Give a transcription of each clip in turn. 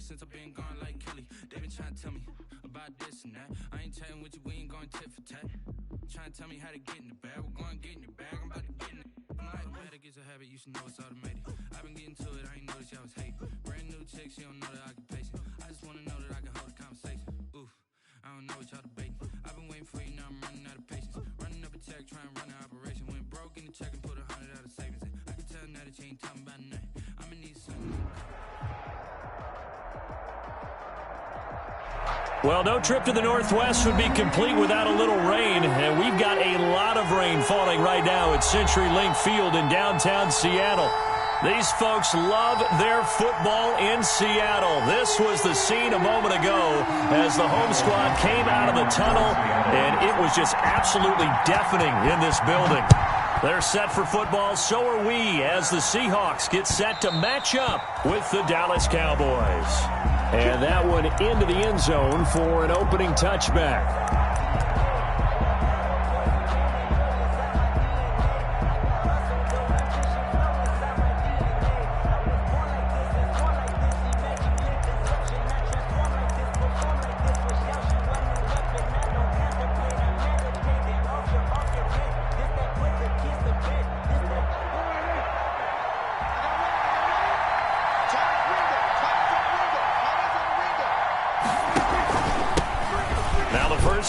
since I've been gone like Kelly. They been trying to tell me about this and that. I ain't chatting with you, we ain't going tit for tat. Trying to tell me how to get in the bag. We're going to get in the bag, I'm about to get in it. I'm like, better get a habit, you should know it's automated. I've been getting to it, I ain't noticed y'all was hating. Brand new chick, she don't know the occupation. I just want to know that I can hold a conversation. Oof, I don't know what y'all debating. I've been waiting for you, now I'm running out of patience. Running up a check, trying to run an operation. Went broke in the check and put 100 out of savings in. I can tell now that you ain't talking about nothing. I'ma need something. Well, no trip to the Northwest would be complete without a little rain, and we've got a lot of rain falling right now at CenturyLink Field in downtown Seattle. These folks love their football in Seattle. This was the scene a moment ago as the home squad came out of the tunnel, and it was just absolutely deafening in this building. They're set for football, so are we, as the Seahawks get set to match up with the Dallas Cowboys. And that one into the end zone for an opening touchback.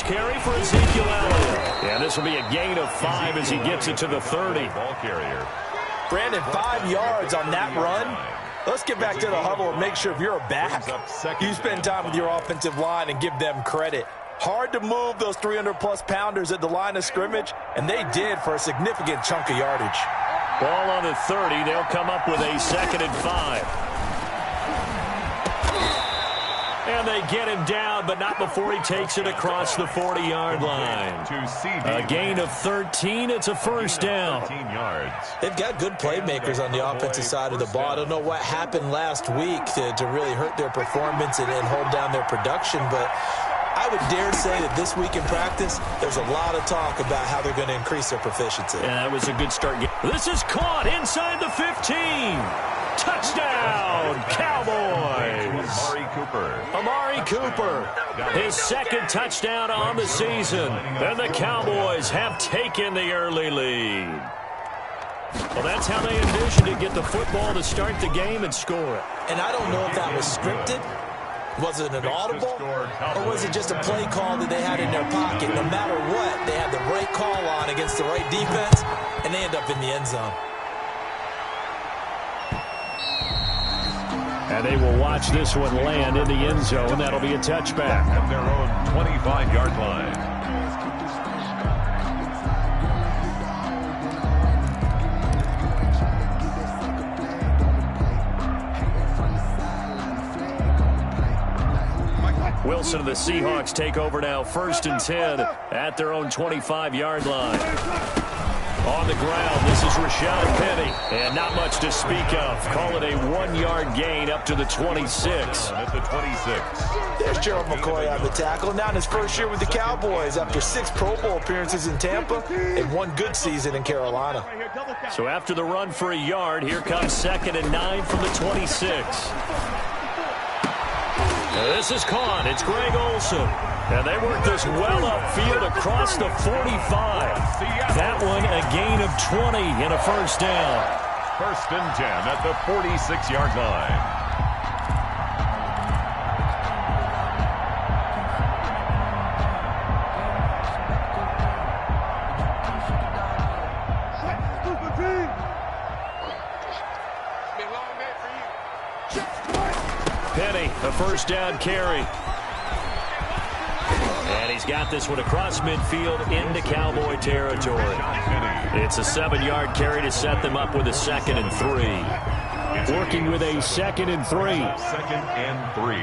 Carry for Ezekiel Elliott. Yeah, this will be a gain of 5 as he gets it to the 30. Ball carrier. Brandon, 5 yards on that run. Let's get back to the huddle and make sure if you're a back, you spend time with your offensive line and give them credit. Hard to move those 300-plus pounders at the line of scrimmage, and they did for a significant chunk of yardage. Ball on the 30. They'll come up with a 2nd and 5. And they get him down, but not before he takes it across the 40-yard line. A gain of 13. It's a first down. They've got good playmakers on the offensive side of the ball. I don't know what happened last week to really hurt their performance and hold down their production, but I would dare say that this week in practice, there's a lot of talk about how they're going to increase their proficiency. Yeah, that was a good start. This is caught inside the 15. Touchdown, Cowboys! Amari Cooper, his 2nd touchdown on the season. And the Cowboys have taken the early lead. Well, that's how they envisioned to get the football to start the game and score it. And I don't know if that was scripted. Was it an audible? Or was it just a play call that they had in their pocket? No matter what, they had the right call on against the right defense, and they end up in the end zone. And they will watch this one land in the end zone. That'll be a touchback. At their own 25-yard line. Wilson and the Seahawks take over now, 1st and 10 at their own 25-yard line. On the ground, this is Rashad Penny, and not much to speak of. Call it a 1-yard gain up to the 26. At the 26. There's Gerald McCoy on the tackle. Now in his first year with the Cowboys after 6 Pro Bowl appearances in Tampa and 1 good season in Carolina. So after the run for a yard, here comes 2nd and 9 from the 26. Now this is caught. It's Greg Olsen. And they work this well upfield across the 45. That one a gain of 20 and a first down. 1st and 10 at the 46-yard line. Penny, a first down carry. And he's got this one across midfield into Cowboy territory. It's a 7-yard carry to set them up with a 2nd and 3. Working with a 2nd and 3. 2nd and 3.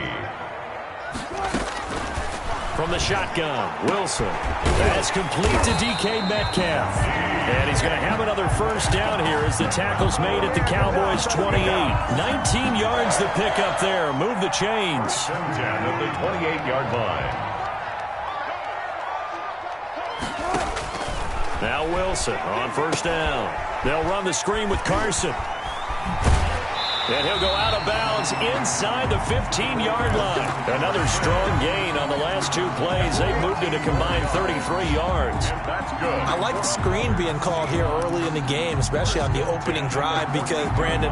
From the shotgun, Wilson. That's complete to DK Metcalf. And he's going to have another first down here as the tackle's made at the Cowboys' 28. 19 yards to pick up there. Move the chains. 10 at the 28-yard line. Now Wilson on first down. They'll run the screen with Carson. And he'll go out of bounds inside the 15-yard line. Another strong gain on the last 2 plays. They've moved it a combined 33 yards. That's good. I like the screen being called here early in the game, especially on the opening drive, because, Brandon,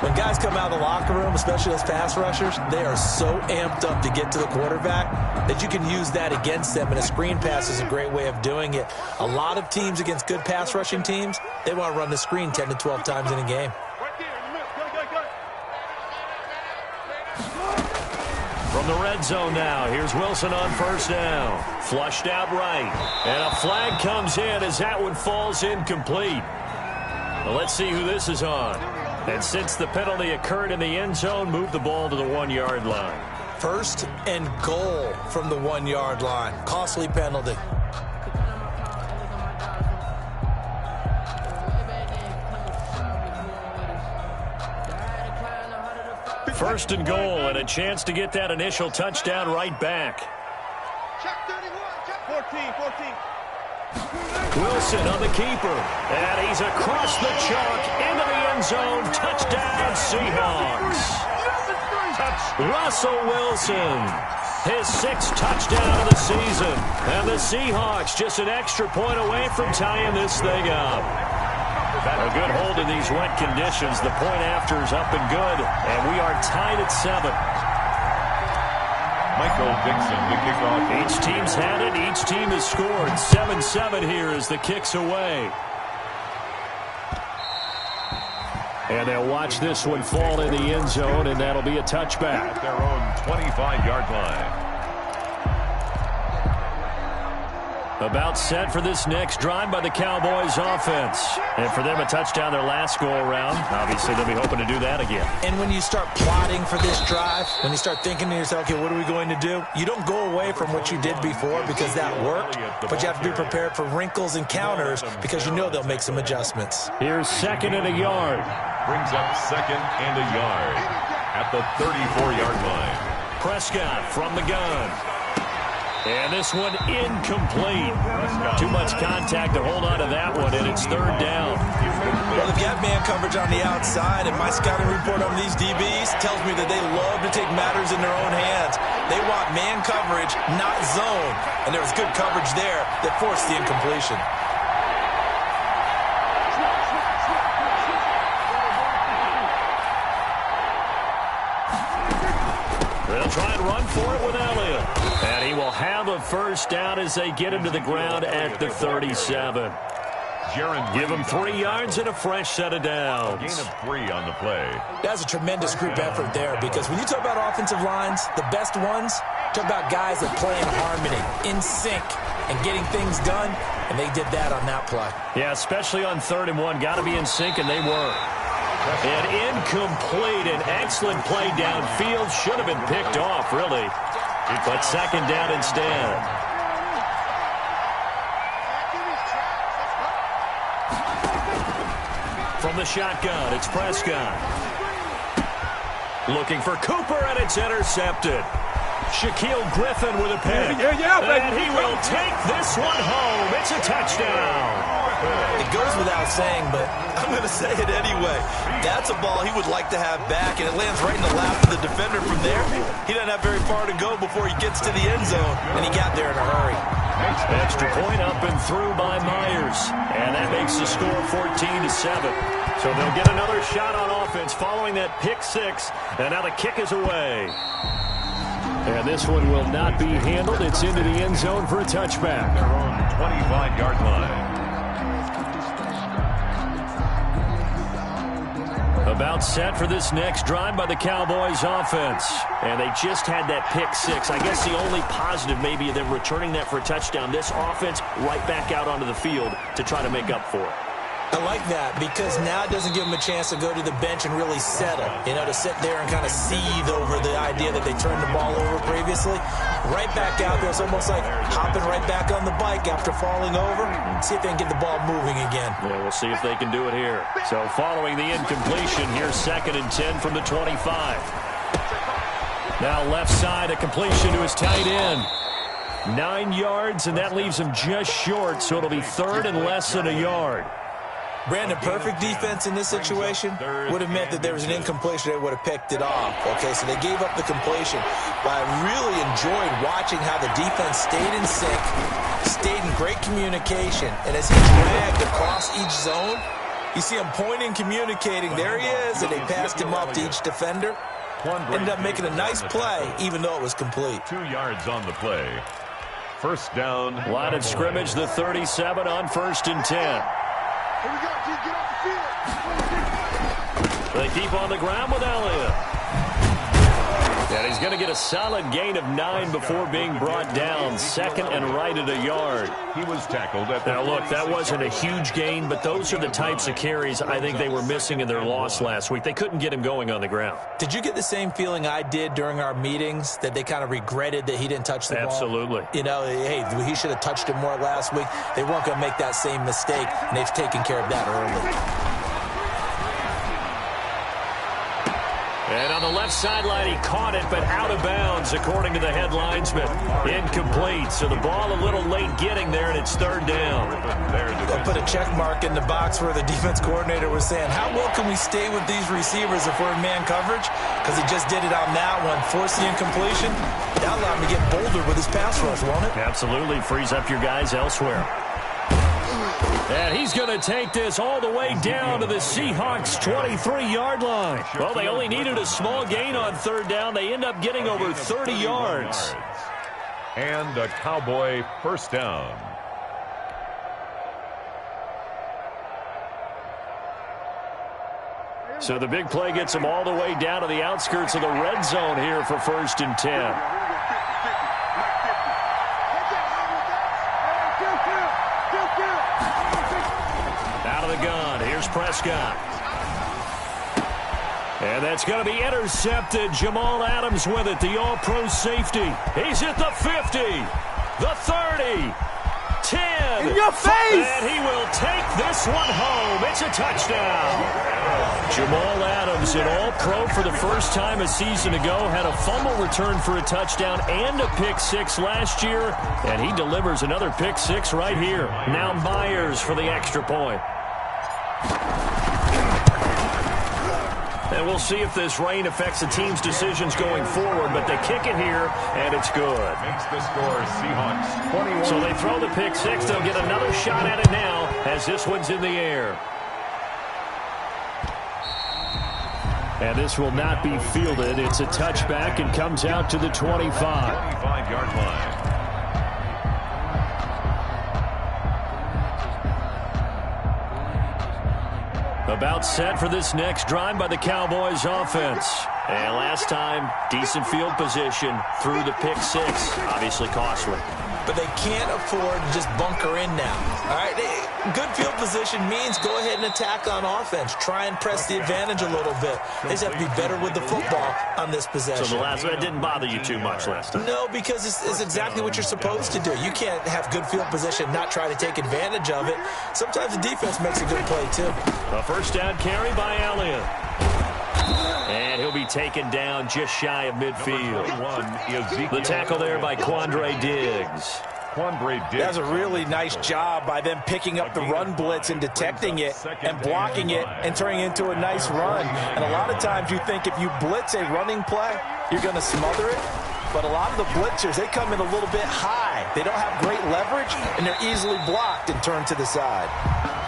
when guys come out of the locker room, especially those pass rushers, they are so amped up to get to the quarterback that you can use that against them, and a screen pass is a great way of doing it. A lot of teams against good pass rushing teams, they want to run the screen 10 to 12 times in a game. From the red zone now, here's Wilson on first down. Flushed out right. And a flag comes in as that one falls incomplete. Well, let's see who this is on. And since the penalty occurred in the end zone, move the ball to the 1-yard line. First and goal from the 1-yard line. Costly penalty. First and goal, and a chance to get that initial touchdown right back. Check 31, check 14. Wilson on the keeper, and he's across the chalk into the end zone. Touchdown, Seahawks. Russell Wilson, his 6th touchdown of the season. And the Seahawks just an extra point away from tying this thing up. A good hold in these wet conditions. The point after is up and good, and we are tied at 7. Michael Dixon to kick off. Each team's had it. Each team has scored. 7-7 here as the kick's away. And they'll watch this one fall in the end zone, and that'll be a touchback. At their own 25-yard line. About set for this next drive by the Cowboys offense. And for them, a touchdown their last go-around. Obviously, they'll be hoping to do that again. And when you start plotting for this drive, when you start thinking to yourself, okay, what are we going to do? You don't go away from what you did before because that worked, but you have to be prepared for wrinkles and counters because you know they'll make some adjustments. Here's 2nd and a yard. Brings up 2nd and a yard at the 34-yard line. Prescott from the gun. And this one incomplete. Too much contact to hold on to that one, and it's 3rd down. Well, they've got man coverage on the outside, and my scouting report on these DBs tells me that they love to take matters in their own hands. They want man coverage, not zone. And there was good coverage there that forced the incompletion. They'll try and run for it with Elliott. And he will have a first down as they get him to the ground at the 37. Give him 3 yards and a fresh set of downs. Gain of 3 on the play. That's a tremendous group effort there, because when you talk about offensive lines, the best ones, talk about guys that play in harmony, in sync, and getting things done, and they did that on that play. Yeah, especially on 3rd and 1. Got to be in sync, and they were. And incomplete, an excellent play downfield. Should have been picked off, really. But 2nd down instead. From the shotgun, it's Prescott. Looking for Cooper, and it's intercepted. Shaquille Griffin with a pick. And he will take this one home. It's a touchdown. It goes without saying, but I'm going to say it anyway. That's a ball he would like to have back, and it lands right in the lap of the defender from there. He doesn't have very far to go before he gets to the end zone, and he got there in a hurry. Extra point up and through by Myers. And that makes the score 14-7. So they'll get another shot on offense following that pick 6, and now the kick is away. And this one will not be handled. It's into the end zone for a touchback. Their own 25-yard line. About set for this next drive by the Cowboys offense. And they just had that pick 6. I guess the only positive maybe of them returning that for a touchdown. This offense right back out onto the field to try to make up for it. I like that, because now it doesn't give them a chance to go to the bench and really settle, to sit there and kind of seethe over the idea that they turned the ball over previously. Right back out there, it's almost like hopping right back on the bike after falling over. See if they can get the ball moving again. Yeah, we'll see if they can do it here. So following the incompletion, here's 2nd and 10 from the 25. Now left side, a completion to his tight end. 9 yards, and that leaves him just short, so it'll be 3rd and less than a yard. Brandon, perfect defense in this situation would have meant that there was an incompletion. They would have picked it off. Okay, so they gave up the completion. But I really enjoyed watching how the defense stayed in sync, stayed in great communication. And as he dragged across each zone, you see him pointing, communicating. There he is, and they passed him off to each defender. Ended up making a nice play, even though it was complete. 2 yards on the play. First down. Line of scrimmage, the 37 on 1st and 10. Here we go, G. Get off the field. They keep on the ground with Elliott. And he's going to get a solid gain of 9 before being brought down. 2nd and right at a yard. He was tackled at the Now, look, that wasn't a huge gain, but those are the types of carries I think they were missing in their loss last week. They couldn't get him going on the ground. Did you get the same feeling I did during our meetings, that they kind of regretted that he didn't touch the ball? Absolutely. You know, hey, he should have touched it more last week. They weren't going to make that same mistake, and they've taken care of that early. And on the left sideline, he caught it, but out of bounds, according to the head linesman. Incomplete, so the ball a little late getting there, and it's 3rd down. They'll put a check mark in the box where the defense coordinator was saying, how well can we stay with these receivers if we're in man coverage? Because he just did it on that one, forced the incompletion. That'll allow him to get bolder with his pass rush, won't it? Absolutely, frees up your guys elsewhere. And he's going to take this all the way down to the Seahawks' 23-yard line. Well, they only needed a small gain on 3rd down. They end up getting over 30 yards. And a Cowboy first down. So the big play gets them all the way down to the outskirts of the red zone here for 1st and 10. Gun. Here's Prescott. And that's going to be intercepted. Jamal Adams with it, the all-pro safety. He's at the 50, the 30, 10. In your face! And he will take this one home. It's a touchdown. Jamal Adams, an all-pro for the first time a season ago, had a fumble return for a touchdown and a pick-6 last year, and he delivers another pick-6 right here. Now Myers for the extra point. And we'll see if this rain affects the team's decisions going forward, but they kick it here, and it's good. Makes the score Seahawks 21. So they throw the pick-6. They'll get another shot at it now as this one's in the air. And this will not be fielded. It's a touchback and comes out to the 25. 25-yard line. About set for this next drive by the Cowboys offense. And last time, decent field position through the pick-6. Obviously costly. But they can't afford to just bunker in now. All right, good field position means go ahead and attack on offense. Try and press the advantage a little bit. They just have to be better with the football on this possession. So the last one didn't bother you too much last time? No, because it's exactly what you're supposed to do. You can't have good field position, not try to take advantage of it. Sometimes the defense makes a good play, too. A first down carry by Elliott. And he'll be taken down just shy of midfield. The tackle there by Quandre Diggs. That's a really nice job by them picking up the run blitz and detecting it and blocking it and turning it into a nice run. And a lot of times you think if you blitz a running play, you're going to smother it. But a lot of the blitzers, they come in a little bit high. They don't have great leverage, and they're easily blocked and turned to the side.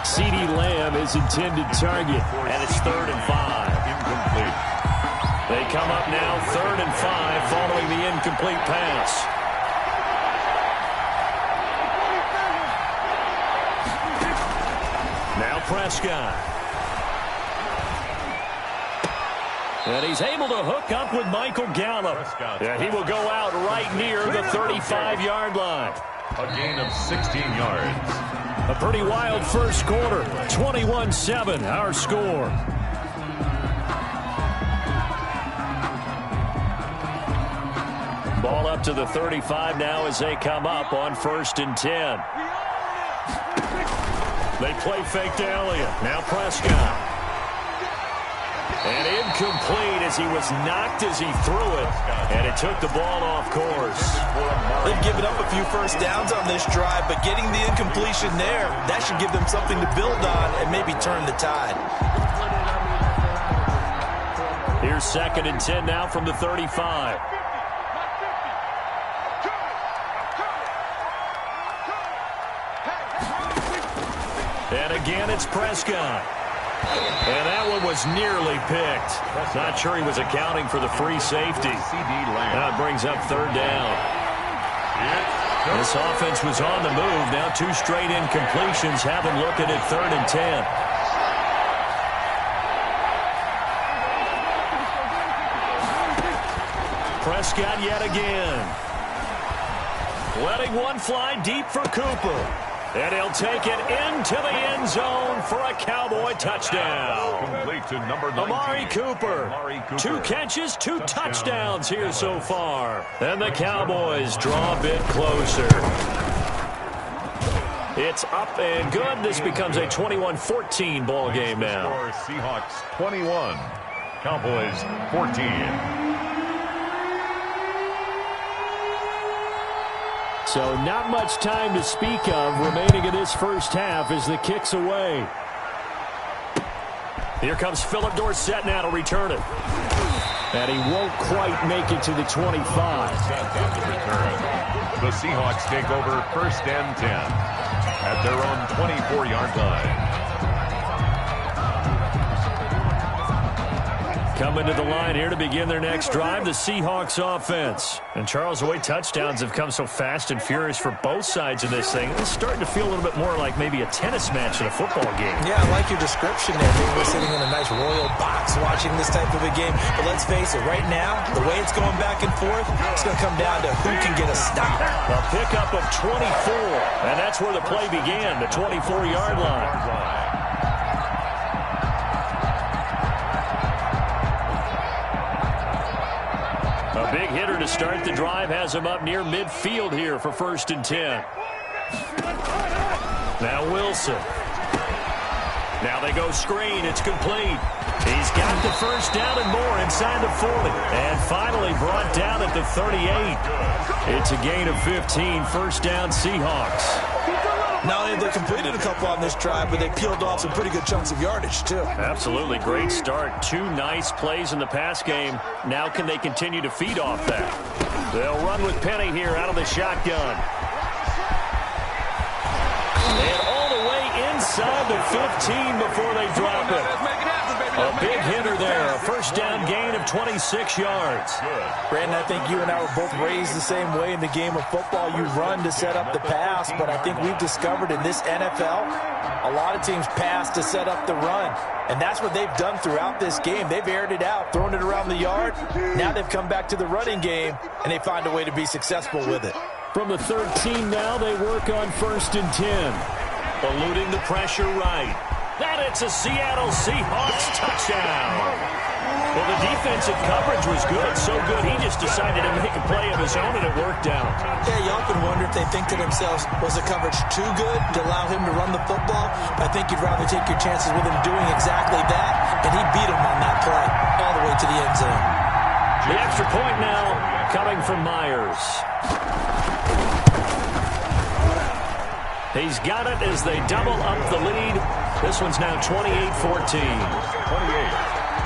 CeeDee Lamb is intended target, and it's 3rd and 5. Incomplete. They come up now 3rd and 5 following the incomplete pass. Now Prescott. And he's able to hook up with Michael Gallup. And he will go out right near the 35-yard line. A gain of 16 yards. A pretty wild first quarter. 21-7, our score. Ball up to the 35 now as they come up on 1st and 10. They play fake to Elliott. Now Prescott. And incomplete as he was knocked as he threw it. And it took the ball off course. They've given up a few first downs on this drive, but getting the incompletion there, that should give them something to build on and maybe turn the tide. Here's 2nd and 10 now from the 35. And again, it's Prescott. And that one was nearly picked. Not sure he was accounting for the free safety. Now it brings up 3rd down. This offense was on the move. Now 2 straight incompletions have them looking at 3rd and 10. Prescott yet again. Letting one fly deep for Cooper. And he'll take it into the end zone for a Cowboy touchdown. Complete to number 19. Amari Cooper. 2 catches, 2 touchdowns here so far. And the Cowboys draw a bit closer. It's up and good. This becomes a 21-14 ball game now. Seahawks 21, Cowboys 14. So not much time to speak of remaining in this first half as the kick's away. Here comes Philip Dorsett now to return it. And he won't quite make it to the 25. The Seahawks take over 1st and 10 at their own 24-yard line. Coming to the line here to begin their next drive, the Seahawks offense. And Charles, the way touchdowns have come so fast and furious for both sides of this thing, it's starting to feel a little bit more like maybe a tennis match in a football game. Yeah, I like your description there. Maybe we're sitting in a nice royal box watching this type of a game. But let's face it, right now, the way it's going back and forth, it's going to come down to who can get a stop. A pickup of 24, and that's where the play began, the 24-yard line. A big hitter to start the drive has him up near midfield here for 1st and 10. Now Wilson. Now they go screen. It's complete. He's got the first down and more inside the 40. And finally brought down at the 38. It's a gain of 15. 1st down Seahawks. Not only have they completed a couple on this drive, but they peeled off some pretty good chunks of yardage, too. Absolutely. Great start. 2 nice plays in the pass game. Now can they continue to feed off that? They'll run with Penny here out of the shotgun. And all the way inside the 15 before they drop it. A big hitter there. A 1st down gain of 26 yards. Brandon, I think you and I were both raised the same way in the game of football. You run to set up the pass, but I think we've discovered in this NFL, a lot of teams pass to set up the run. And that's what they've done throughout this game. They've aired it out, thrown it around the yard. Now they've come back to the running game, and they find a way to be successful with it. From the 13 now, they work on 1st and 10. Eluding the pressure right. And it's a Seattle Seahawks touchdown. Well, the defensive coverage was good, so good he just decided to make a play of his own, and it worked out. Yeah, you often wonder if they think to themselves, was the coverage too good to allow him to run the football? I think you'd rather take your chances with him doing exactly that, and he beat him on that play all the way to the end zone. The extra point now coming from Myers. He's got it as they double up the lead. This one's now 28-14. 28.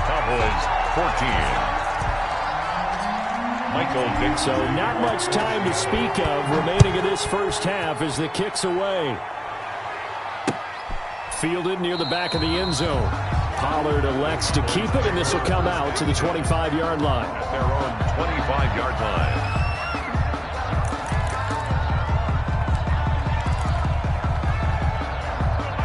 Cowboys 14. Michael Vick. So not much time to speak of remaining in this first half as the kick's away. Fielded near the back of the end zone. Pollard elects to keep it, and this will come out to the 25-yard line. At their own 25-yard line.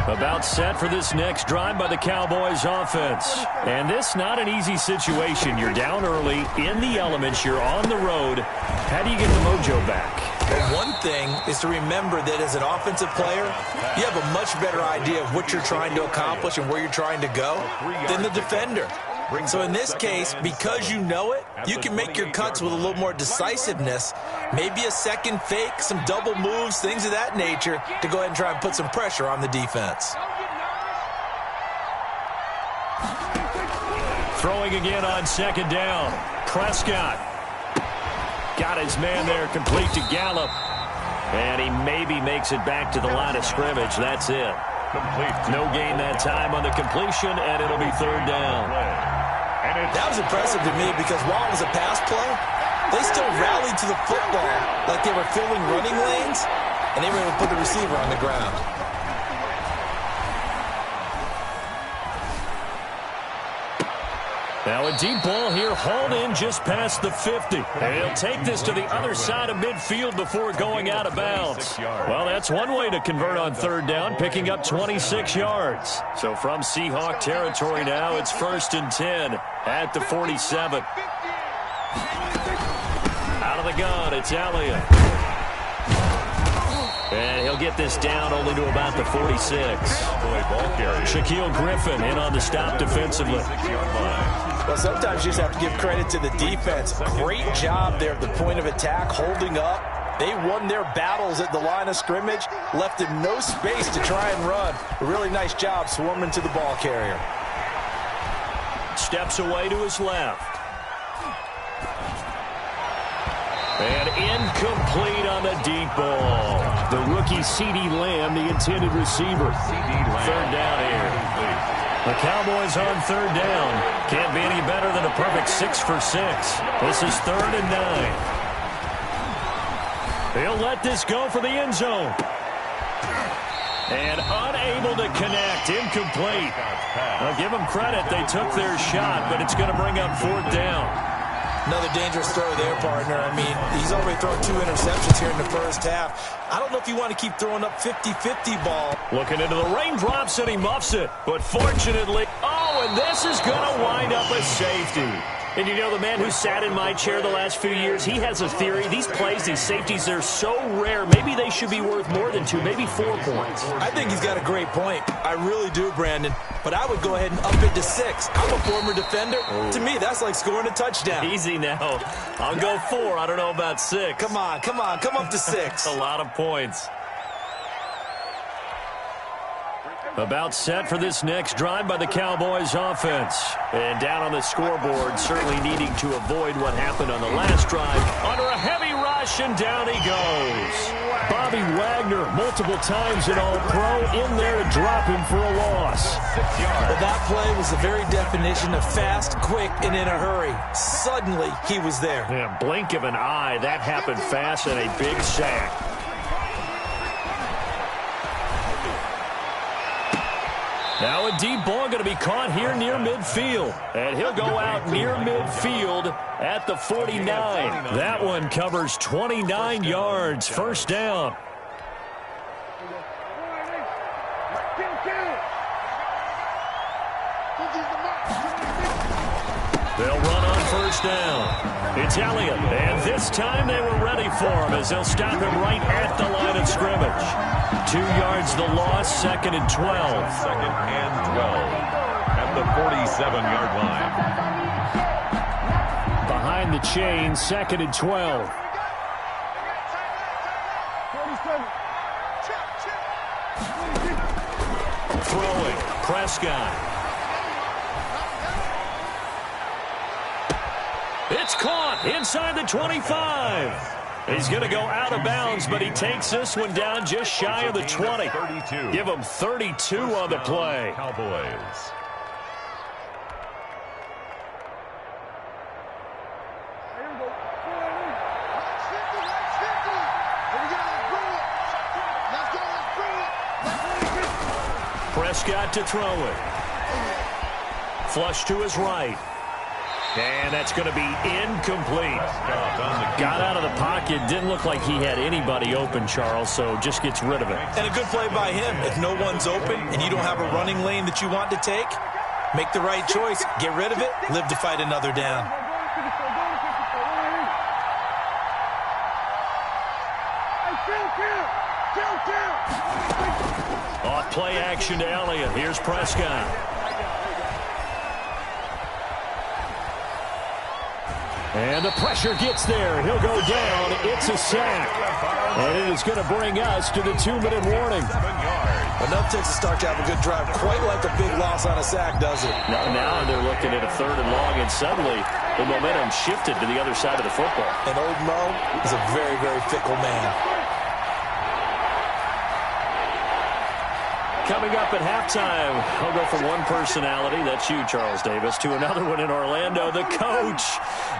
About set for this next drive by the Cowboys offense. And this not an easy situation. You're down early, in the elements, you're on the road. How do you get the mojo back? Well, one thing is to remember that as an offensive player, you have a much better idea of what you're trying to accomplish and where you're trying to go than the defender. So in this case, because you know it, you can make your cuts with a little more decisiveness. Maybe a second fake, some double moves, things of that nature to go ahead and try and put some pressure on the defense. Throwing again on second down. Prescott got his man there complete to Gallup. And he maybe makes it back to the line of scrimmage. That's it. No gain that time on the completion, and it'll be third down. That was impressive to me because while it was a pass play, they still rallied to the football like they were filling running lanes, and they were able to put the receiver on the ground. Now a deep ball here, hauled in just past the 50. And he'll take this to the other side of midfield before going out of bounds. Well, that's one way to convert on third down, picking up 26 yards. So from Seahawk territory now, it's 1st and 10 at the 47. Out of the gun, it's Elliott. And he'll get this down only to about the 46. Shaquille Griffin in on the stop defensively. Well, sometimes you just have to give credit to the defense. Great job there at the point of attack, holding up. They won their battles at the line of scrimmage, left him no space to try and run. A really nice job swarming to the ball carrier. Steps away to his left. And incomplete on the deep ball. The rookie C.D. Lamb, the intended receiver. Third down here. The Cowboys on third down. Can't be any better than a perfect 6 for 6. This is 3rd and 9. He'll let this go for the end zone. And unable to connect. Incomplete. I'll give them credit. They took their shot, but it's going to bring up 4th down. Another dangerous throw there, partner. I mean, he's already thrown 2 interceptions here in the first half. I don't know if you want to keep throwing up 50-50 ball. Looking into the raindrops, and he muffs it. But fortunately, and this is going to wind up a safety. And you know, the man who sat in my chair the last few years, he has a theory. These plays, these safeties, they're so rare. Maybe they should be worth more than 2, maybe 4 points. I think he's got a great point. I really do, Brandon. But I would go ahead and up it to 6. I'm a former defender. Oh. To me, that's like scoring a touchdown. Easy now. I'll go 4. I don't know about 6. Come on. Come up to 6. A lot of points. About set for this next drive by the Cowboys offense. And down on the scoreboard, certainly needing to avoid what happened on the last drive. Under a heavy rush, and down he goes. Bobby Wagner, multiple times an All-Pro, in there to drop him for a loss. Well, that play was the very definition of fast, quick, and in a hurry. Suddenly, he was there. Yeah, blink of an eye, that happened fast, and a big sack. Now a deep ball going to be caught here near midfield. And he'll go out near midfield at the 49. That one covers 29 yards. First down. They'll run on first down. It's Elliott. And this time they were ready for him as they'll stop him right at the line of scrimmage. 2 yards the loss, 2nd and 12. 2nd and 12 at the 47-yard line. Behind the chain, 2nd and 12. Throwing, Prescott. It's caught inside the 25. He's going to go out of bounds, but he takes this one down just shy of the 20. 32. Give him 32 on the play. Cowboys. Prescott to throw it. Flush to his right. And that's going to be incomplete. Got out of the pocket. Didn't look like he had anybody open, Charles, so just gets rid of it. And a good play by him. If no one's open and you don't have a running lane that you want to take, make the right choice. Get rid of it. Live to fight another down. Off play action to Elliott. Here's Prescott. And the pressure gets there. He'll go down. It's a sack. And it is going to bring us to the 2-minute warning. 7 yards. Enough takes to start to have a good drive, quite like a big loss on a sack, does it? Now they're looking at a 3rd and long, and suddenly the momentum shifted to the other side of the football. And old Mo is a very, very fickle man. Coming up at halftime, I'll go from one personality, that's you, Charles Davis, to another one in Orlando, the coach.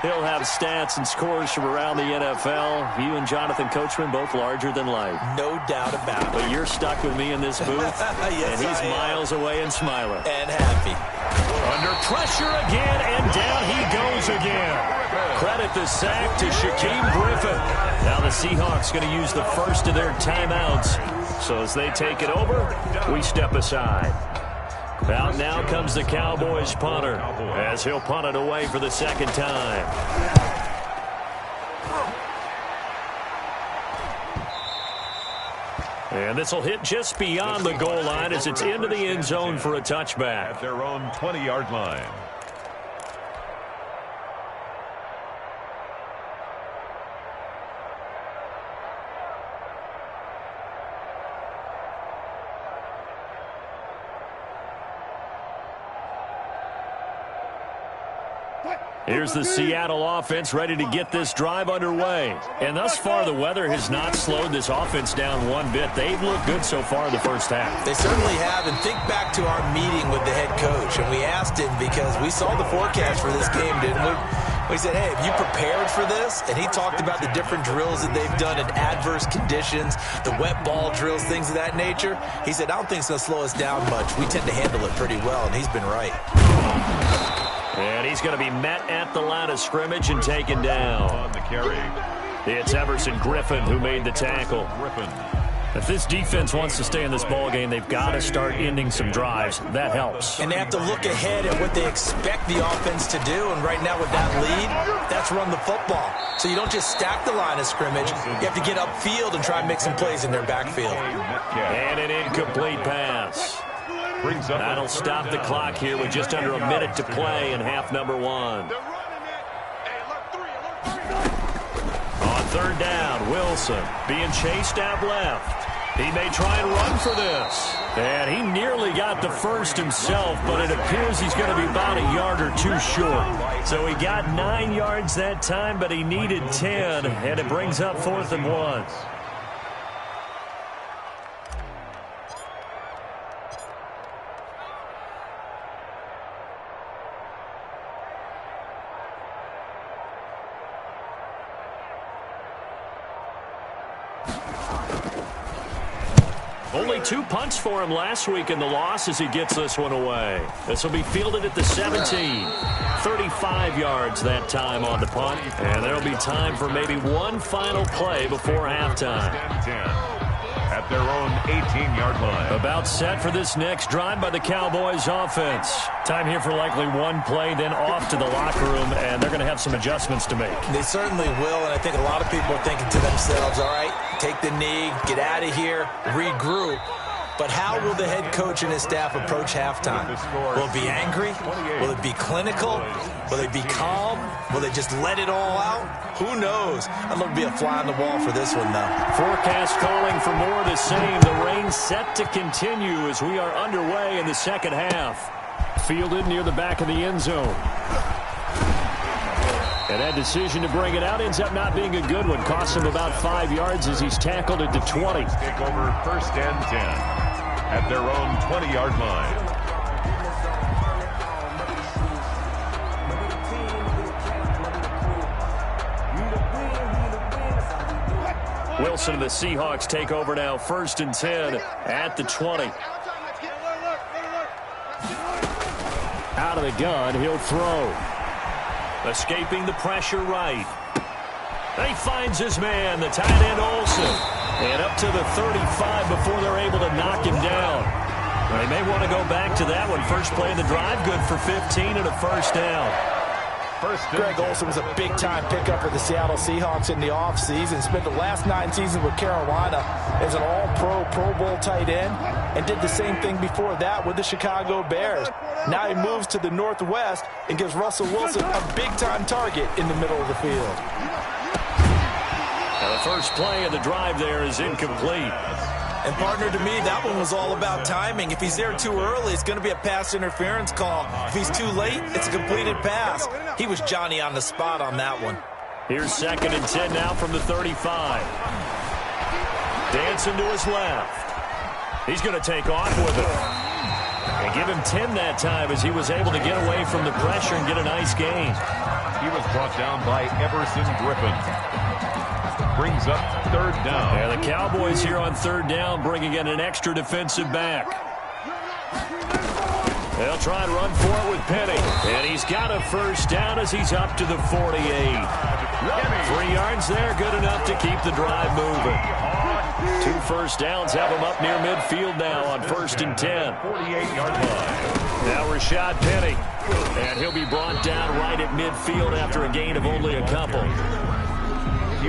He'll have stats and scores from around the NFL. You and Jonathan Coachman, both larger than life. No doubt about it. But you're stuck with me in this booth, yes, and he's miles away and smiling. And happy. Under pressure again, and down he goes again. Credit the sack to Shaquem Griffin. Now the Seahawks going to use the first of their timeouts. So as they take it over, we step aside. Out now comes the Cowboys punter as he'll punt it away for the second time. And this will hit just beyond the goal line as it's into the end zone for a touchback. At their own 20-yard line. Here's the Seattle offense ready to get this drive underway. And thus far, the weather has not slowed this offense down one bit. They've looked good so far in the first half. They certainly have. And think back to our meeting with the head coach. And we asked him because we saw the forecast for this game, didn't we? We said, hey, have you prepared for this? And he talked about the different drills that they've done in adverse conditions, the wet ball drills, things of that nature. He said, I don't think it's going to slow us down much. We tend to handle it pretty well, and he's been right. And he's going to be met at the line of scrimmage and taken down. On the carry. It's Everson Griffin who made the tackle. If this defense wants to stay in this ballgame, they've got to start ending some drives. That helps. And they have to look ahead at what they expect the offense to do. And right now with that lead, that's run the football. So you don't just stack the line of scrimmage. You have to get upfield and try and make some plays in their backfield. And an incomplete pass. That'll stop the clock here with just under a minute to play in half number one. On 3rd down, Wilson being chased out left. He may try and run for this. And he nearly got the first himself, but it appears he's going to be about a yard or two short. So he got 9 yards that time, but he needed 10, and it brings up 4th and 1. Only 2 punts for him last week in the loss as he gets this one away. This will be fielded at the 17. 35 yards that time on the punt. And there'll be time for maybe one final play before halftime. At their own 18-yard line. About set for this next drive by the Cowboys offense. Time here for likely one play, then off to the locker room, and they're going to have some adjustments to make. They certainly will, and I think a lot of people are thinking to themselves, all right, take the knee, get out of here, regroup. But how will the head coach and his staff approach halftime? Will it be angry? Will it be clinical? Will they be calm? Will they just let it all out? Who knows? I'd love to be a fly on the wall for this one, though. Forecast calling for more of the same. The rain set to continue as we are underway in the second half. Fielded near the back of the end zone. And that decision to bring it out ends up not being a good one. Costs him about 5 yards as he's tackled at the 20. Take over 1st and 10 at their own 20-yard line. Wilson and the Seahawks take over now. 1st and 10 at the 20. Out of the gun, he'll throw. Escaping the pressure right. He finds his man, the tight end Olsen. And up to the 35 before they're able to knock him down. They may want to go back to that one. First play of the drive, good for 15 and a first down. Greg Olsen was a big-time pickup for the Seattle Seahawks in the offseason. Spent the last 9 seasons with Carolina as an all-pro, Pro Bowl tight end, and did the same thing before that with the Chicago Bears. Now he moves to the Northwest and gives Russell Wilson a big-time target in the middle of the field. Now the first play of the drive there is incomplete. And partner, to me, that one was all about timing. If he's there too early, it's going to be a pass interference call. If he's too late, it's a completed pass. He was Johnny on the spot on that one. Here's 2nd and 10 now from the 35. Dancing to his left. He's going to take off with it. And give him 10 that time as he was able to get away from the pressure and get a nice gain. He was brought down by Everson Griffin. Brings up 3rd down. Yeah, the Cowboys here on 3rd down, bringing in an extra defensive back. They'll try and run for it with Penny. And he's got a 1st down as he's up to the 48. 3 yards there, good enough to keep the drive moving. 2 1st downs have him up near midfield now on 1st and 10. 48-yard line. Now Rashad Penny. And he'll be brought down right at midfield after a gain of only a couple.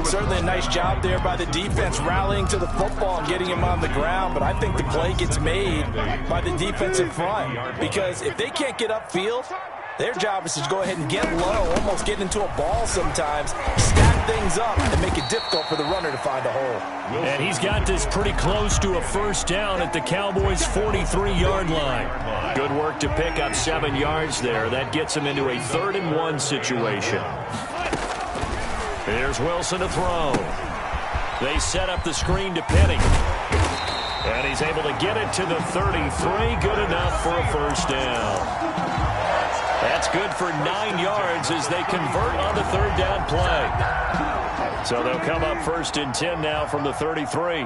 Certainly a nice job there by the defense rallying to the football and getting him on the ground, but I think the play gets made by the defensive front because if they can't get upfield, their job is to go ahead and get low, almost get into a ball sometimes, stack things up, and make it difficult for the runner to find a hole. And he's got this pretty close to a 1st down at the Cowboys' 43-yard line. Good work to pick up 7 yards there. That gets him into a 3rd and 1 situation. Here's Wilson to throw. They set up the screen to Penny. And he's able to get it to the 33. Good enough for a 1st down. That's good for 9 yards as they convert on the 3rd down play. So they'll come up 1st and 10 now from the 33.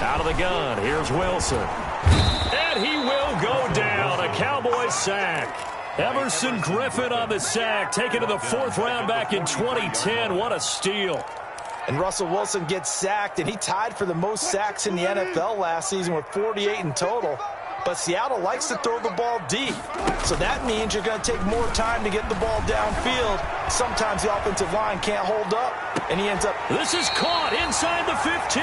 Out of the gun, here's Wilson. And he will go down. A Cowboys sack. Everson Griffin on the sack, taken to the 4th round back in 2010. What a steal. And Russell Wilson gets sacked, and he tied for the most sacks in the NFL last season with 48 in total. But Seattle likes to throw the ball deep. So that means you're going to take more time to get the ball downfield. Sometimes the offensive line can't hold up, and he ends up... This is caught inside the 15.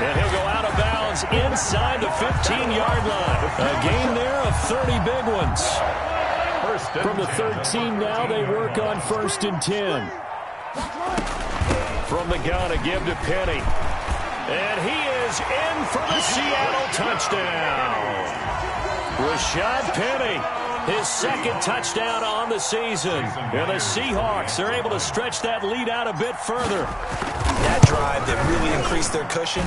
And he'll go out of bounds inside the 15-yard line. A gain there of 30 big ones. From the 13 now, they work on 1st and 10. From the gun, a give to Penny. And he is in for the Seattle touchdown. Rashad Penny, his 2nd touchdown on the season. And the Seahawks are able to stretch that lead out a bit further. That drive that really increased their cushion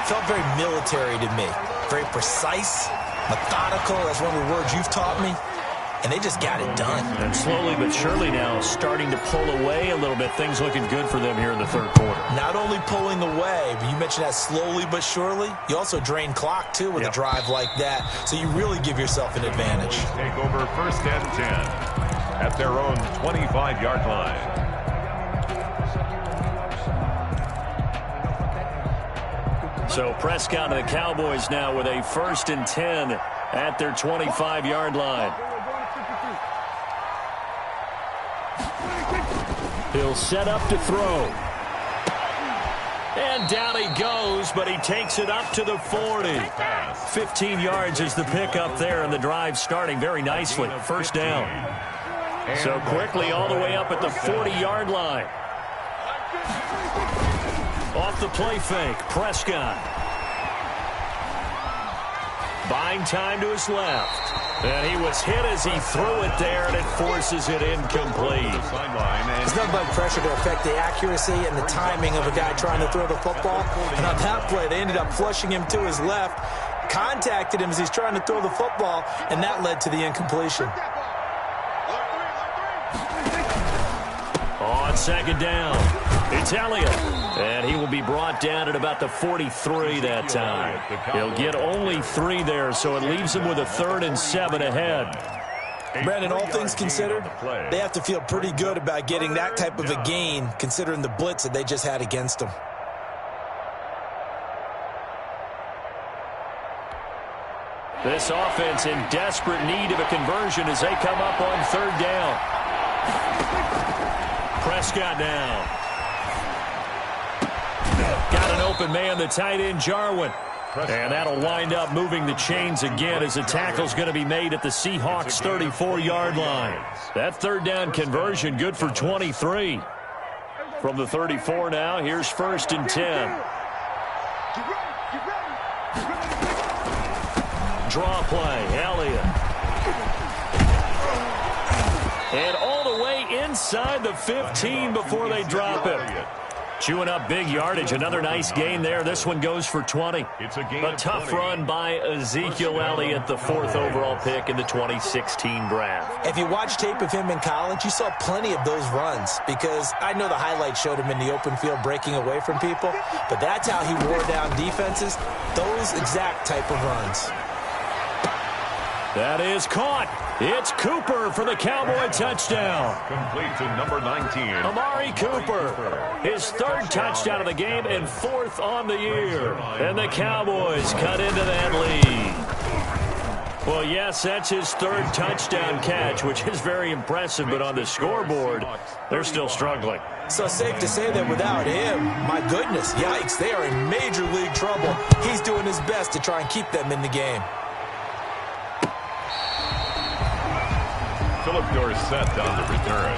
felt very military to me. Very precise, methodical, that's one of the words you've taught me. And they just got it done. And slowly but surely now starting to pull away a little bit. Things looking good for them here in the 3rd quarter. Not only pulling away, but you mentioned that slowly but surely. You also drain clock, too, with a drive like that. So you really give yourself an advantage. Take over 1st and 10 at their own 25-yard line. So Prescott and the Cowboys now with a 1st and 10 at their 25-yard line. He'll set up to throw. And down he goes, but he takes it up to the 40. 15 yards is the pickup there, and the drive starting very nicely. 1st down. So quickly all the way up at the 40-yard line. Off the play fake, Prescott. Buying time to his left. And he was hit as he threw it there, and it forces it incomplete. There's nothing like pressure to affect the accuracy and the timing of a guy trying to throw the football. And on that play, they ended up flushing him to his left, contacted him as he's trying to throw the football, and that led to the incompletion. On 2nd down, it's Elliott. And he will be brought down at about the 43 that time. He'll get only 3 there, so it leaves him with a 3rd and 7 ahead. Brandon, all things considered, they have to feel pretty good about getting that type of a gain, considering the blitz that they just had against them. This offense in desperate need of a conversion as they come up on 3rd down. Prescott now. Got an open man, the tight end, Jarwin. And that'll wind up moving the chains again as the tackle's going to be made at the Seahawks' 34-yard line. That third down conversion good for 23. From the 34 now, here's 1st and 10. Draw play, Elliott. And all the way inside the 15 before they drop it. Chewing up big yardage. Another nice gain there. This one goes for 20. A tough run by Ezekiel Elliott, the 4th overall pick in the 2016 draft. If you watch tape of him in college, you saw plenty of those runs because I know the highlights showed him in the open field breaking away from people, but that's how he wore down defenses, those exact type of runs. That is caught. It's Cooper for the Cowboy touchdown. Complete to number 19. Amari Cooper. His 3rd touchdown of the game and 4th on the year. And the Cowboys cut into that lead. Well, yes, that's his 3rd touchdown catch, which is very impressive, but on the scoreboard, they're still struggling. So safe to say that without him, my goodness, yikes, they are in major league trouble. He's doing his best to try and keep them in the game. Philip Dorsett on the return.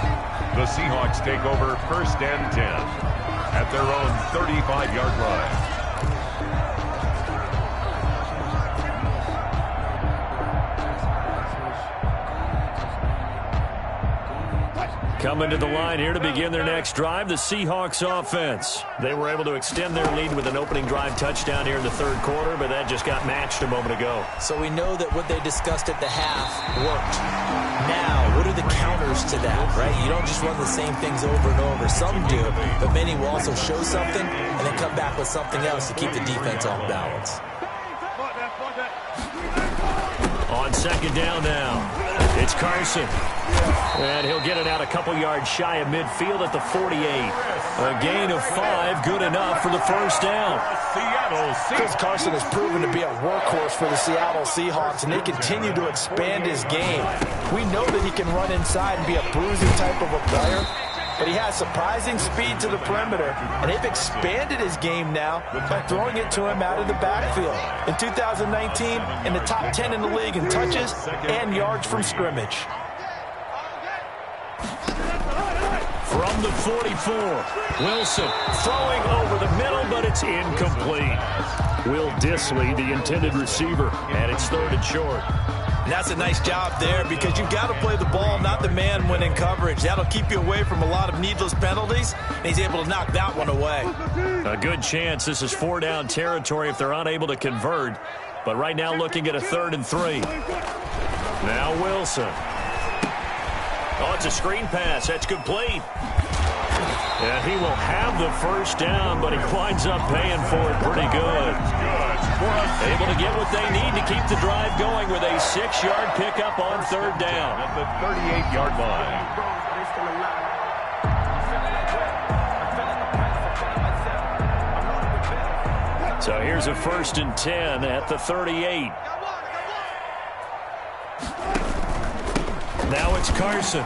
The Seahawks take over 1st and 10 at their own 35-yard line. Coming to the line here to begin their next drive, the Seahawks offense. They were able to extend their lead with an opening drive touchdown here in the 3rd quarter, but that just got matched a moment ago. So we know that what they discussed at the half worked. Now, what are the counters to that, right? You don't just run the same things over and over. Some do, but many will also show something and then come back with something else to keep the defense off balance. On 2nd down now, it's Carson. And he'll get it out a couple yards shy of midfield at the 48. A gain of 5, good enough for the 1st down. Chris Carson has proven to be a workhorse for the Seattle Seahawks, and they continue to expand his game. We know that he can run inside and be a bruising type of a player, but he has surprising speed to the perimeter, and they've expanded his game now by throwing it to him out of the backfield. In 2019, in the top 10 in the league in touches and yards from scrimmage. From the 44, Wilson throwing over the middle, but it's incomplete. Will Dissly, the intended receiver, and it's 3rd and short. And that's a nice job there because you've got to play the ball, not the man when in coverage. That'll keep you away from a lot of needless penalties, and he's able to knock that one away. A good chance this is 4-down territory if they're unable to convert, but right now looking at a 3rd and 3. Now Wilson. Oh, it's a screen pass. That's complete. And he will have the 1st down, but he winds up paying for it pretty good. Able to get what they need to keep the drive going with a 6-yard pickup on 3rd down. At the 38-yard line. So here's a 1st and 10 at the 38. Now it's Carson.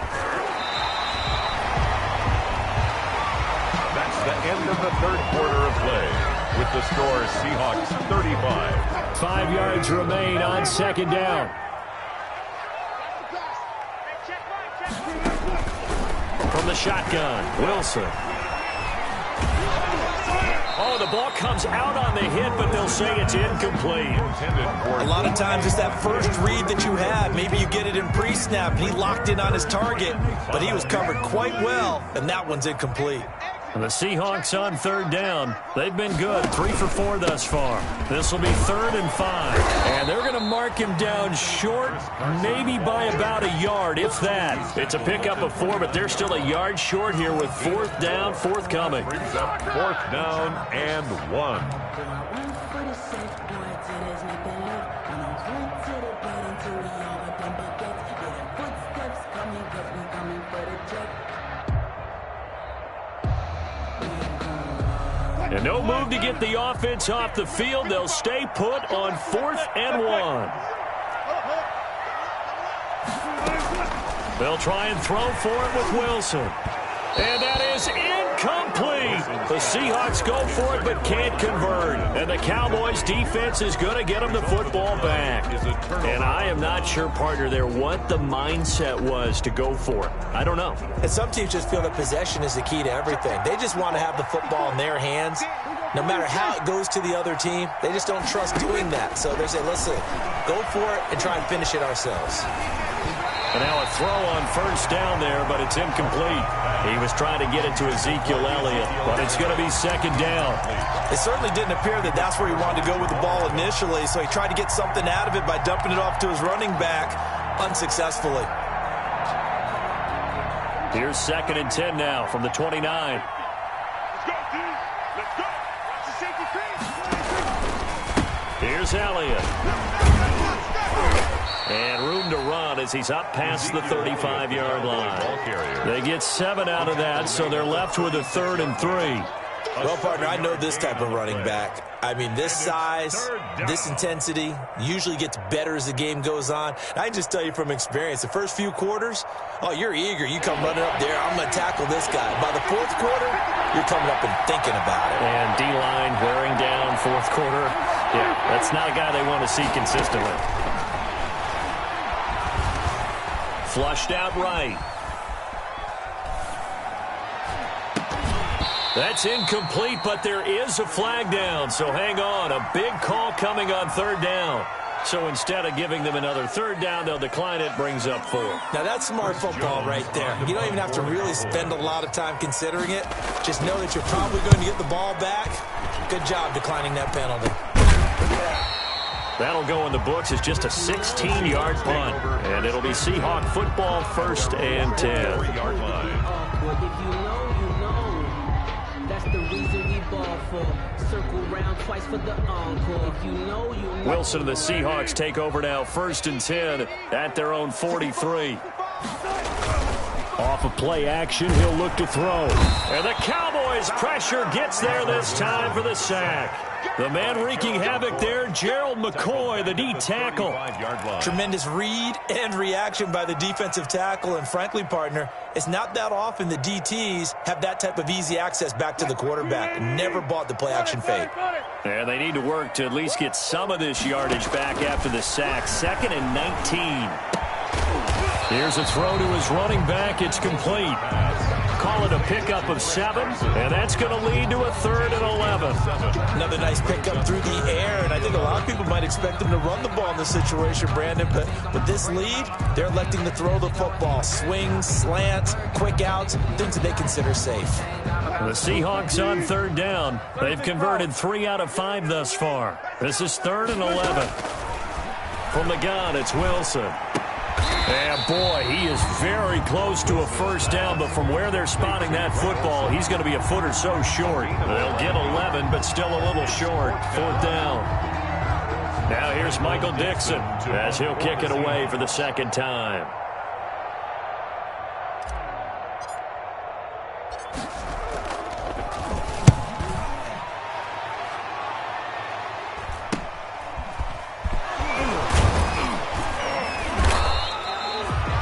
That's the end of the 3rd quarter of play. With the score, Seahawks 35. 5 yards remain on 2nd down. From the shotgun, Wilson. Oh, the ball comes out on the hit, but they'll say it's incomplete. A lot of times it's that first read that you have. Maybe you get it in pre-snap. He locked in on his target, but he was covered quite well, and that one's incomplete. And the Seahawks on 3rd down. They've been good, 3 for 4 thus far. This will be 3rd and 5. And they're going to mark him down short, maybe by about a yard, if that. It's a pickup of 4, but they're still a yard short here with 4th down, forthcoming. Brings up 4th down and 1. And no move to get the offense off the field. They'll stay put on 4th and 1. They'll try and throw for it with Wilson. And that is incomplete. incomplete. The Seahawks go for it but can't convert. And the Cowboys defense is going to get them the football back. And I am not sure, partner, there what the mindset was to go for it. I don't know. And some teams just feel that possession is the key to everything. They just want to have the football in their hands. No matter how it goes to the other team, they just don't trust doing that. So they say, listen, go for it and try and finish it ourselves. And now a throw on first down there, but it's incomplete. He was trying to get it to Ezekiel Elliott, but it's going to be second down. It certainly didn't appear that that's where he wanted to go with the ball initially, so he tried to get something out of it by dumping it off to his running back unsuccessfully. Here's 2nd and 10 now from the 29. Let's go, dude. Let's go. Watch the safety crease. Here's Elliott. And room to run as he's up past the 35-yard line. They get 7 out of that, so they're left with a 3rd and 3. Well, partner, I know this type of running back. I mean, this size, this intensity usually gets better as the game goes on. And I can just tell you from experience, the first few quarters, oh, you're eager. You come running up there, I'm going to tackle this guy. By the 4th quarter, you're coming up and thinking about it. And D-line wearing down 4th quarter. Yeah, that's not a guy they want to see consistently. Flushed out right. That's incomplete, but there is a flag down, so hang on. A big call coming on 3rd down. So instead of giving them another 3rd down, they'll decline it, brings up 4. Now, that's smart football right there. You don't even have to really spend a lot of time considering it. Just know that you're probably going to get the ball back. Good job declining that penalty. That'll go in the books as just a 16-yard punt. And it'll be Seahawk football, 1st and 10. Yard line. If you know, you know. That's the reason we ball for. Circle round twice for the encore. If you know, you know. Wilson and the Seahawks take over now, 1st and 10 at their own 43. Off of play action, he'll look to throw. And the Cowboys' pressure gets there this time for the sack. The man wreaking havoc there, Gerald McCoy, the D tackle. Tremendous read and reaction by the defensive tackle. And frankly, partner, it's not that often the DTs have that type of easy access back to the quarterback. Never bought the play action fake. And they need to work to at least get some of this yardage back after the sack. 2nd and 19. Here's a throw to his running back. It's complete. Call it a pickup of 7, and that's going to lead to a 3rd and 11. Another nice pickup through the air, and I think a lot of people might expect them to run the ball in this situation, Brandon, but with this lead, they're electing to throw the football. Swings, slants, quick outs, things that they consider safe. The Seahawks on 3rd down. They've converted 3 out of 5 thus far. This is 3rd and 11. From the gun, it's Wilson. And, boy, he is very close to a 1st down, but from where they're spotting that football, he's going to be a foot or so short. They'll get 11, but still a little short. 4th down. Now here's Michael Dixon as he'll kick it away for the 2nd time.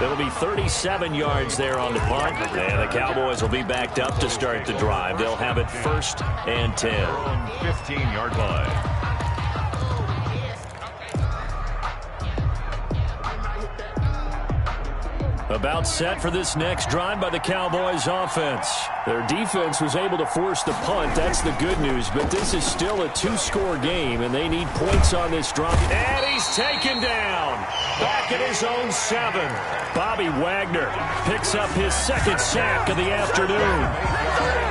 It'll be 37 yards there on the punt, and the Cowboys will be backed up to start the drive. They'll have it 1st and 10. 15-yard line. About set for this next drive by the Cowboys offense. Their defense was able to force the punt. That's the good news, but this is still a 2-score game, and they need points on this drive. And he's taken down. Back at his own 7. Bobby Wagner picks up his 2nd sack of the afternoon.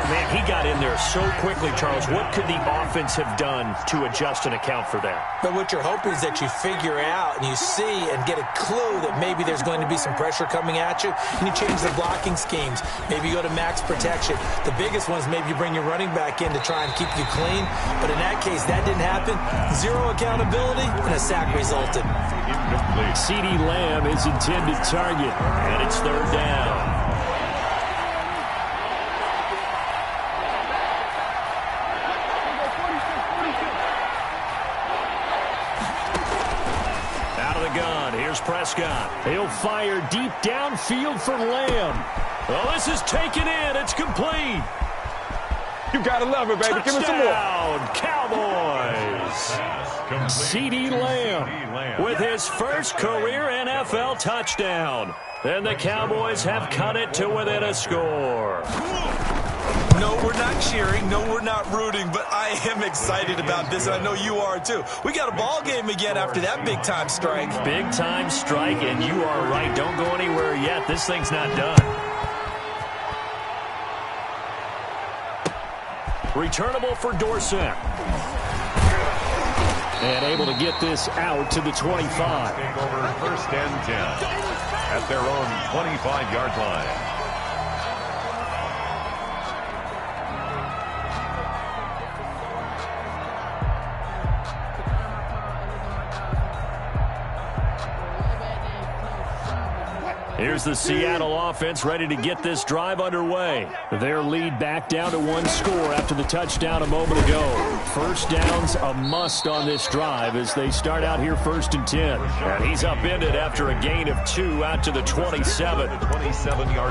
Man, he got in there so quickly, Charles. What could the offense have done to adjust and account for that? But what you're hoping is that you figure out and you see and get a clue that maybe there's going to be some pressure coming at you, and you change the blocking schemes. Maybe you go to max protection. The biggest one is maybe you bring your running back in to try and keep you clean. But in that case, that didn't happen. 0 accountability, and a sack resulted. CeeDee Lamb is intended target, and it's 3rd down. Here's Prescott. He'll fire deep downfield for Lamb. Well, this is taken in. It's complete. You gotta love it, baby. Touchdown, give me some more. Cowboys. CeeDee Lamb with his first career NFL touchdown. And the Cowboys have cut it to within a score. No, we're not cheering. No, we're not rooting. But I am excited about this, and I know you are too. We got a ball game again after that big-time strike. Big-time strike, and you are right. Don't go anywhere yet. This thing's not done. Returnable for Dorsett. And able to get this out to the 25. Take over first and 10 at their own 25-yard line. Here's the Seattle offense ready to get this drive underway. Their lead back down to one score after the touchdown a moment ago. First down's a must on this drive as they start out here first and 10. And he's upended after a gain of 2 out to the 27.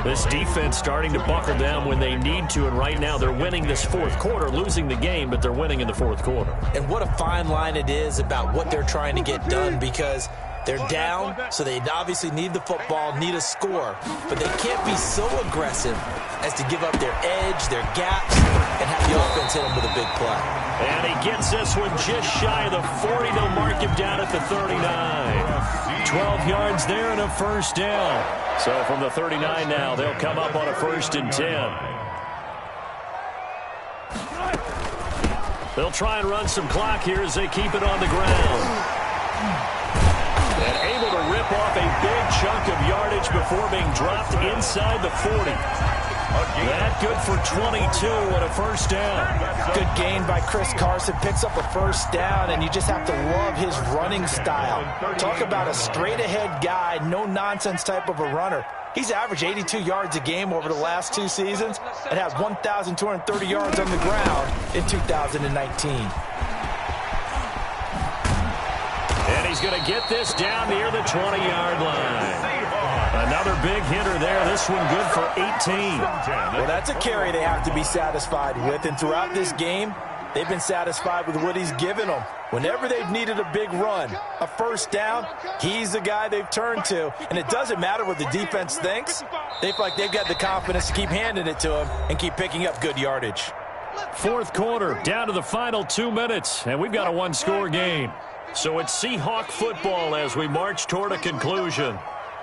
This defense starting to buckle down when they need to, and right now they're winning this fourth quarter, losing the game, but they're winning in the fourth quarter. And what a fine line it is about what they're trying to get done, because they're down, so they obviously need the football, need a score. But they can't be so aggressive as to give up their edge, their gaps, and have the offense hit them with a big play. And he gets this one just shy of the 40. They'll mark him down at the 39. 12 yards there and a first down. So from the 39 now, they'll come up on a first and 10. They'll try and run some clock here as they keep it on the ground. And able to rip off a big chunk of yardage before being dropped inside the 40. That good for 22 and a first down. Good gain by Chris Carson. Picks up a first down, and you just have to love his running style. Talk about a straight-ahead guy, no-nonsense type of a runner. He's averaged 82 yards a game over the last 2 seasons and has 1,230 yards on the ground in 2019. And he's going to get this down near the 20-yard line. Another big hitter there. This one good for 18. Well, that's a carry they have to be satisfied with. And throughout this game, they've been satisfied with what he's given them. Whenever they've needed a big run, a first down, he's the guy they've turned to. And it doesn't matter what the defense thinks. They feel like they've got the confidence to keep handing it to him and keep picking up good yardage. Fourth quarter, down to the final 2 minutes, and we've got a one-score game. So it's Seahawk football as we march toward a conclusion.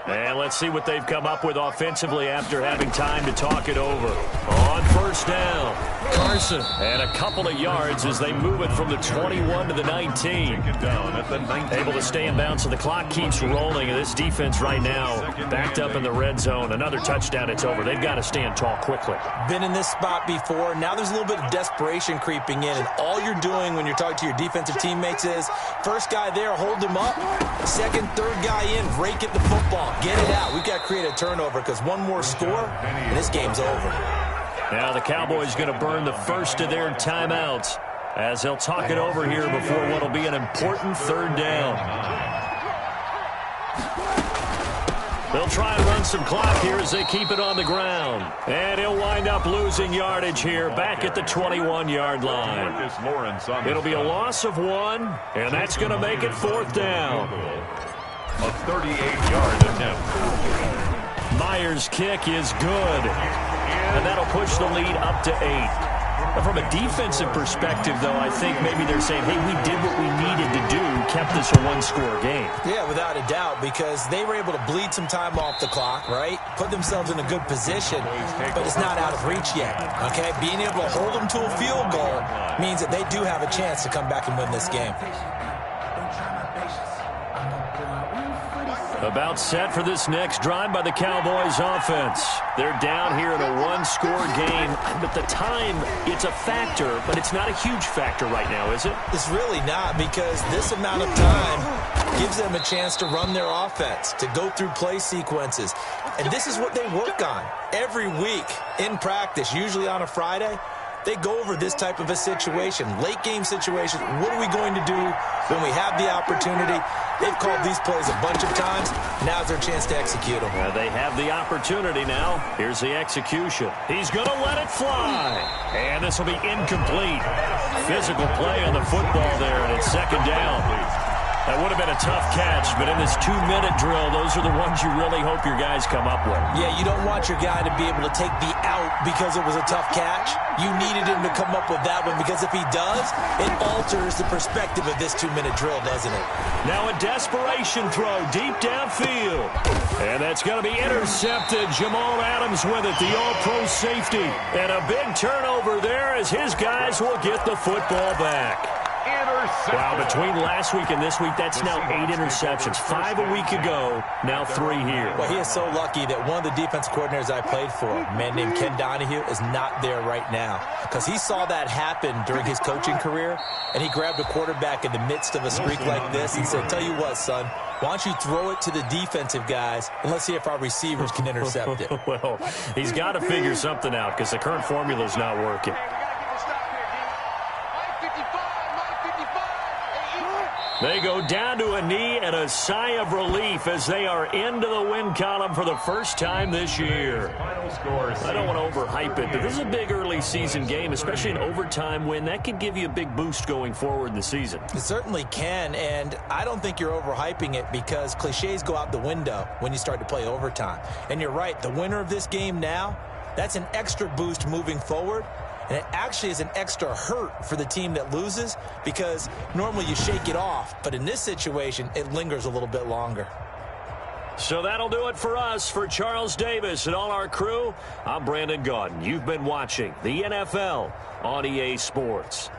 And let's see what they've come up with offensively after having time to talk it over. On first down, Carson. And a couple of yards as they move it from the 21 to the 19. Able to stay in bounds, so the clock keeps rolling. And this defense right now backed up in the red zone. Another touchdown, it's over. They've got to stand tall quickly. Been in this spot before. Now there's a little bit of desperation creeping in. And all you're doing when you're talking to your defensive teammates is, first guy there, hold him up. Second, third guy in, rake at the football. Get it out. We've got to create a turnover because one more score, and this game's over. Now the Cowboys going to burn the first of their timeouts as they'll talk it over here before what will be an important third down. They'll try and run some clock here as they keep it on the ground. And he'll wind up losing yardage here back at the 21-yard line. It'll be a loss of 1, and that's going to make it fourth down. A 38-yard attempt. Myers' kick is good. And that'll push the lead up to 8. But from a defensive perspective, though, I think maybe they're saying, hey, we did what we needed to do, kept this a one-score game. Yeah, without a doubt, because they were able to bleed some time off the clock, right? Put themselves in a good position, but it's not out of reach yet, okay? Being able to hold them to a field goal means that they do have a chance to come back and win this game. About set for this next drive by the Cowboys offense. They're down here in a one-score game. But the time, it's a factor, but it's not a huge factor right now, is it? It's really not, because this amount of time gives them a chance to run their offense, to go through play sequences. And this is what they work on every week in practice, usually on a Friday. They go over this type of a situation, late game situation. What are we going to do when we have the opportunity? They've called these plays a bunch of times. Now's their chance to execute them. They have the opportunity now. Here's the execution. He's going to let it fly. And this will be incomplete. Physical play on the football there, and it's second down. That would have been a tough catch, but in this 2-minute drill, those are the ones you really hope your guys come up with. Yeah, you don't want your guy to be able to take the out because it was a tough catch. You needed him to come up with that one, because if he does, it alters the perspective of this 2-minute drill, doesn't it? Now a desperation throw deep downfield. And that's going to be intercepted. Jamal Adams with it, the all-pro safety. And a big turnover there as his guys will get the football back. Wow, between last week and this week, that's now 8 interceptions. 5 a week ago, now 3 here. Well, he is so lucky that one of the defense coordinators I played for, a man named Ken Donahue, is not there right now, because he saw that happen during his coaching career, and he grabbed a quarterback in the midst of a streak like this and said, tell you what, son, why don't you throw it to the defensive guys, and let's see if our receivers can intercept it. Well, he's got to figure something out, because the current formula is not working. They go down to a knee and a sigh of relief as they are into the win column for the first time this year. I don't want to overhype it, but this is a big early season game, especially an overtime win. That could give you a big boost going forward in the season. It certainly can, and I don't think you're overhyping it, because cliches go out the window when you start to play overtime. And you're right, the winner of this game now, that's an extra boost moving forward. And it actually is an extra hurt for the team that loses, because normally you shake it off. But in this situation, it lingers a little bit longer. So that'll do it for us. For Charles Davis and all our crew, I'm Brandon Gaudin. You've been watching the NFL on EA Sports.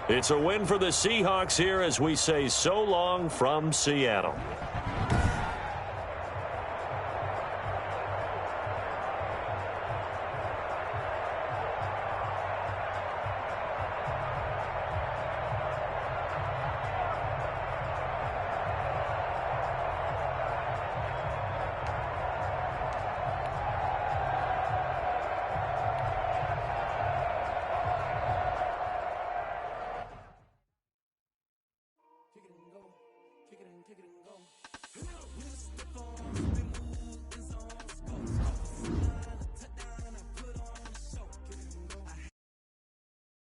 It's a win for the Seahawks here as we say so long from Seattle. Kick it and go.